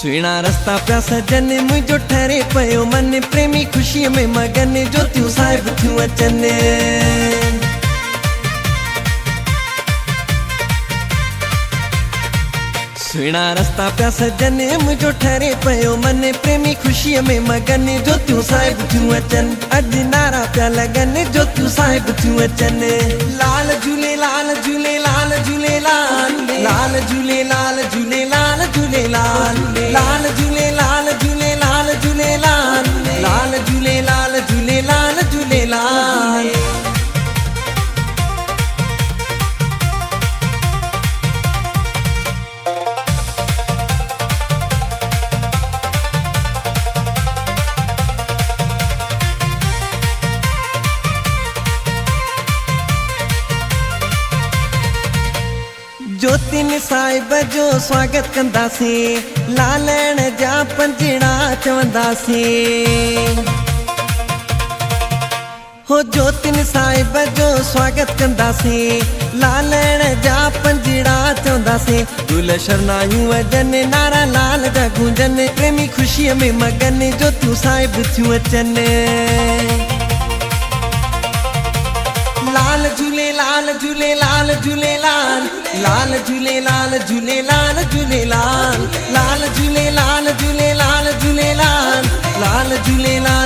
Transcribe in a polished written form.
सुना रास्ता प्या सजन मुझो ठहरे पयो मन प्रेमी खुशी में मगन जो तू साहिब थियूं अचन। सुना रास्ता प्या सजन मुझो ठहरे पयो मन प्रेमी खुशी में मगन जो तू साहिब थियूं अचन। अज नारा प्या लगन जो तू साहिब थियूं अचन। लाल झूले लाल झूले लाल झूले लाल लाल झूले लाल झूले लाल झूले लाल लाल झूले लाल झूले लाल झूले लाल लाल झूले लाल झूले लाल झूले लाल। ज्योतिन साहिब जो स्वागत कंदासी लालण जा पंजड़ा चवंदासी हो। ज्योतिन साहिब जो स्वागत कंदासी लालण जा पंजड़ा चवंदासी। झूल शरनायूं वजन नारा लाल जा गूंजन प्रेमी खुशी में मगन जो तू साहिब थियूं अचन। लाल झूले लाल झूले लाल झूले लाल लाल झूले लाल झूले लाल झूले लाल लाल झूले लाल झूले लाल झूले लाल लाल झूले लाल